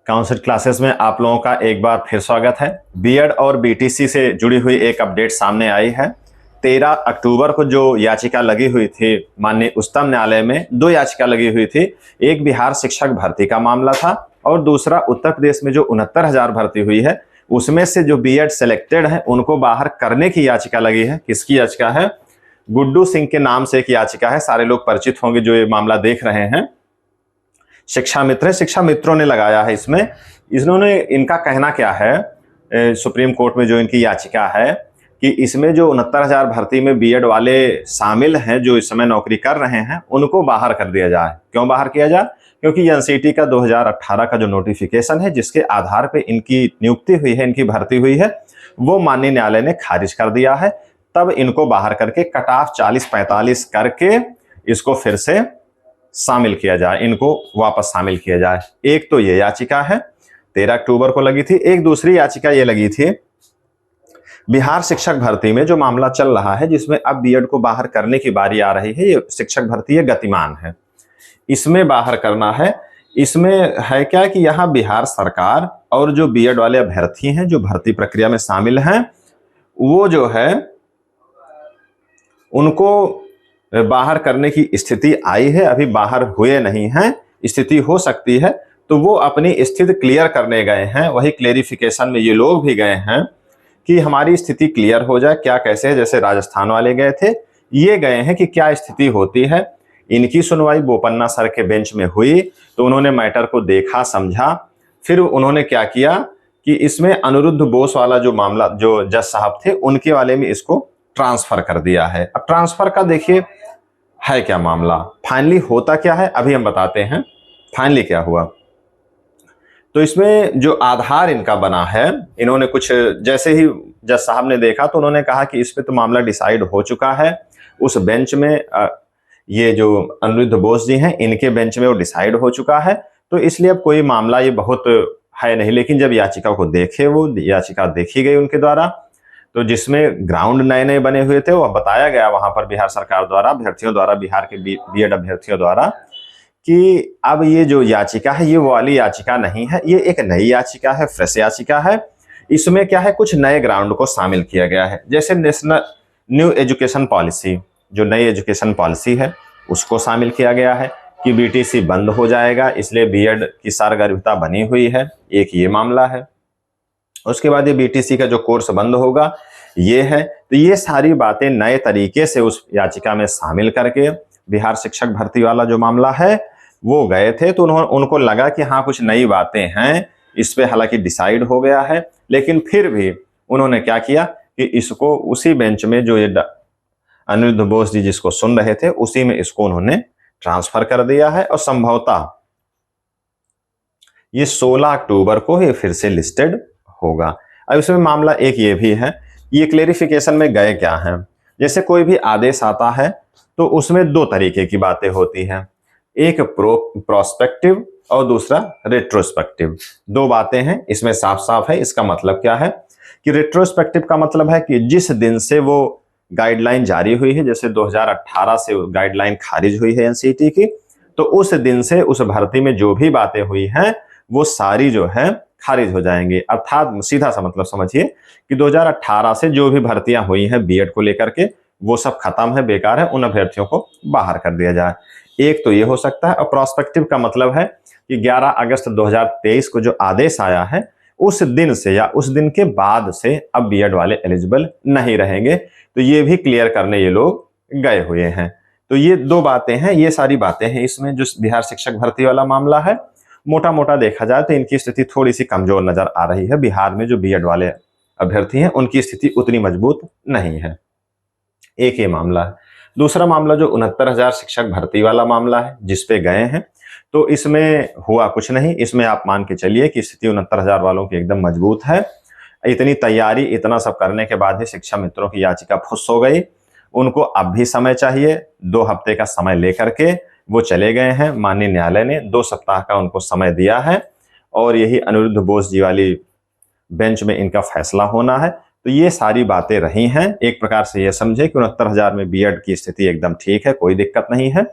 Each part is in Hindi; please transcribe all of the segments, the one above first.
काउंसिल क्लासेस में आप लोगों का एक बार फिर स्वागत है। बीएड और बीटीसी से जुड़ी हुई एक अपडेट सामने आई है। 13 अक्टूबर को जो याचिका लगी हुई थी माननीय उच्चतम न्यायालय में, दो याचिका लगी हुई थी। एक बिहार शिक्षक भर्ती का मामला था और दूसरा उत्तर प्रदेश में जो 69,000 भर्ती हुई है उसमें से जो बीएड सेलेक्टेड है उनको बाहर करने की याचिका लगी है। किसकी याचिका है? गुड्डू सिंह के नाम से एक याचिका है। सारे लोग परिचित होंगे जो ये मामला देख रहे हैं। शिक्षा मित्र है, शिक्षा मित्रों ने लगाया है इसमें। इन्होंने, इनका कहना क्या है, सुप्रीम कोर्ट में जो इनकी याचिका है कि इसमें जो 69,000 भर्ती में बीएड वाले शामिल हैं जो इस समय नौकरी कर रहे हैं उनको बाहर कर दिया जाए। क्यों बाहर किया जाए? क्योंकि एनसीटी का 2018 का जो नोटिफिकेशन है जिसके आधार पर इनकी नियुक्ति हुई है, इनकी भर्ती हुई है, वो माननीय न्यायालय ने खारिज कर दिया है। तब इनको बाहर करके कट ऑफ 40-45 करके इसको फिर से शामिल किया जाए, इनको वापस शामिल किया जाए। एक तो ये याचिका है 13 अक्टूबर को लगी थी। एक दूसरी याचिका ये लगी थी बिहार शिक्षक भर्ती में जो मामला चल रहा है जिसमें अब बीएड को बाहर करने की बारी आ रही है। ये शिक्षक भर्ती है गतिमान है, इसमें बाहर करना है। इसमें है क्या कि यहाँ बिहार सरकार और जो बीएड वाले अभ्यर्थी हैं जो भर्ती प्रक्रिया में शामिल हैं वो जो है उनको बाहर करने की स्थिति आई है। अभी बाहर हुए नहीं हैं, स्थिति हो सकती है, तो वो अपनी स्थिति क्लियर करने गए हैं। वही क्लेरिफिकेशन में ये लोग भी गए हैं कि हमारी स्थिति क्लियर हो जाए, क्या कैसे है। जैसे राजस्थान वाले गए थे, ये गए हैं कि क्या स्थिति होती है। इनकी सुनवाई बोपन्ना सर के बेंच में हुई तो उन्होंने मैटर को देखा, समझा। फिर उन्होंने क्या किया कि इसमें अनिरुद्ध बोस वाला जो मामला, जो जज साहब थे उनके वाले में इसको ट्रांसफर कर दिया है। अब ट्रांसफर का देखिए है क्या मामला, फाइनली होता क्या है अभी हम बताते हैं। फाइनली क्या हुआ, तो इसमें जो आधार इनका बना है, इन्होंने कुछ जैसे ही जज साहब ने देखा तो उन्होंने कहा कि इस पे तो मामला डिसाइड हो चुका है। उस बेंच में ये जो अनिरुद्ध बोस जी हैं इनके बेंच में वो डिसाइड हो चुका है, तो इसलिए अब कोई मामला ये बहुत है नहीं। लेकिन जब याचिका को देखे, वो याचिका देखी गई उनके द्वारा, तो जिसमें ग्राउंड नए नए बने हुए थे वो बताया गया वहां पर बिहार सरकार द्वारा, अभ्यर्थियों द्वारा, बिहार के बीएड अभ्यर्थियों द्वारा, कि अब ये जो याचिका है ये वो वाली याचिका नहीं है, ये एक नई याचिका है, फ्रेश याचिका है। इसमें क्या है, कुछ नए ग्राउंड को शामिल किया गया है। जैसे नेशनल न्यू एजुकेशन पॉलिसी, जो नई एजुकेशन पॉलिसी है उसको शामिल किया गया है कि बीटीसी बंद हो जाएगा, इसलिए बीएड की सारगर्भिता बनी हुई है। एक ये मामला है। उसके बाद ये बीटीसी का जो कोर्स बंद होगा ये है। तो ये सारी बातें नए तरीके से उस याचिका में शामिल करके बिहार शिक्षक भर्ती वाला जो मामला है वो गए थे, तो उनको लगा कि हाँ कुछ नई बातें हैं इस पे। हालांकि डिसाइड हो गया है, लेकिन फिर भी उन्होंने क्या किया कि इसको उसी बेंच में जो ये अनिरुद्ध बोस जी जिसको सुन रहे थे उसी में इसको उन्होंने ट्रांसफर कर दिया है। और संभवतः ये 16 अक्टूबर को ये फिर से लिस्टेड होगा। अब इसमें मामला एक ये भी है, ये क्लेरिफिकेशन में गए क्या हैं। जैसे कोई भी आदेश आता है तो उसमें दो तरीके की बातें होती हैं, एक प्रोस्पेक्टिव और दूसरा रेट्रोस्पेक्टिव। दो बातें हैं, इसमें साफ साफ है। इसका मतलब क्या है कि रेट्रोस्पेक्टिव का मतलब है कि जिस दिन से वो गाइडलाइन जारी हुई है, जैसे 2018 से गाइडलाइन खारिज हुई है एनसीटी की, तो उस दिन से उस भर्ती में जो भी बातें हुई हैं वो सारी जो है खारिज हो जाएंगे। अर्थात सीधा सा मतलब समझिए कि 2018 से जो भी भर्तियां हुई हैं बीएड को लेकर के वो सब खत्म है, बेकार है, उन अभ्यर्थियों को बाहर कर दिया जाए। एक तो ये हो सकता है। और प्रोस्पेक्टिव का मतलब है कि 11 अगस्त 2023 को जो आदेश आया है उस दिन से या उस दिन के बाद से अब बीएड वाले एलिजिबल नहीं रहेंगे। तो ये भी क्लियर करने ये लोग गए हुए हैं। तो ये दो बातें हैं, ये सारी बातें हैं इसमें जो बिहार शिक्षक भर्ती वाला मामला है। मोटा मोटा देखा जाए तो इनकी स्थिति थोड़ी सी कमजोर नजर आ रही है। बिहार में जो बीएड वाले अभ्यर्थी हैं उनकी स्थिति उतनी मजबूत नहीं है। एक ये मामला है। दूसरा मामला जो 69,000 शिक्षक भर्ती वाला मामला है जिसपे गए हैं, तो इसमें हुआ कुछ नहीं। इसमें आप मान के चलिए कि स्थिति 69,000 वालों की एकदम मजबूत है। इतनी तैयारी, इतना सब करने के बाद ही शिक्षा मित्रों की याचिका फुस हो गई। उनको अब भी समय चाहिए, 2 हफ्ते का समय लेकर के वो चले गए हैं। माननीय न्यायालय ने 2 सप्ताह का उनको समय दिया है और यही अनिरुद्ध बोस जी वाली बेंच में इनका फैसला होना है। तो ये सारी बातें रही हैं। एक प्रकार से ये समझे कि 69,000 में बीएड की स्थिति एकदम ठीक है, कोई दिक्कत नहीं है।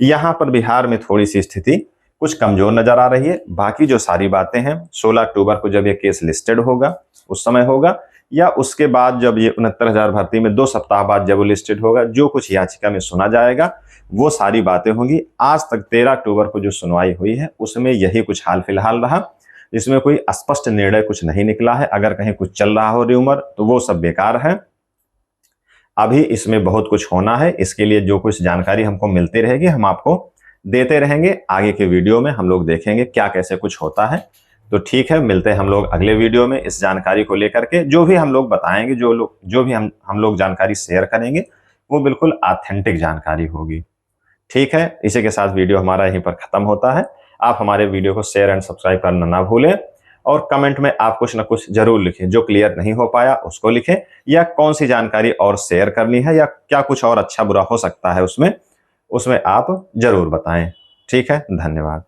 यहाँ पर बिहार में थोड़ी सी स्थिति कुछ कमजोर नजर आ रही है। बाकी जो सारी बातें हैं 16 अक्टूबर को जब ये केस लिस्टेड होगा उस समय होगा, या उसके बाद जब ये 69,000 भर्ती में 2 सप्ताह बाद जब वो लिस्टेड होगा, जो कुछ याचिका में सुना जाएगा वो सारी बातें होंगी। आज तक 13 अक्टूबर को जो सुनवाई हुई है उसमें यही कुछ हाल फिलहाल रहा। इसमें कोई स्पष्ट निर्णय कुछ नहीं निकला है। अगर कहीं कुछ चल रहा हो र्यूमर तो वो सब बेकार है। अभी इसमें बहुत कुछ होना है। इसके लिए जो कुछ जानकारी हमको मिलती रहेगी हम आपको देते रहेंगे। आगे के वीडियो में हम लोग देखेंगे क्या कैसे कुछ होता है। तो ठीक है, मिलते हैं हम लोग अगले वीडियो में इस जानकारी को लेकर के। जो भी हम लोग बताएंगे, जो भी हम लोग जानकारी शेयर करेंगे वो बिल्कुल ऑथेंटिक जानकारी होगी। ठीक है, इसी के साथ वीडियो हमारा यहीं पर खत्म होता है। आप हमारे वीडियो को शेयर एंड सब्सक्राइब करना ना भूलें, और कमेंट में आप कुछ ना कुछ जरूर लिखें। जो क्लियर नहीं हो पाया उसको लिखें, या कौन सी जानकारी और शेयर करनी है, या क्या कुछ और अच्छा बुरा हो सकता है उसमें आप जरूर बताएं। ठीक है, धन्यवाद।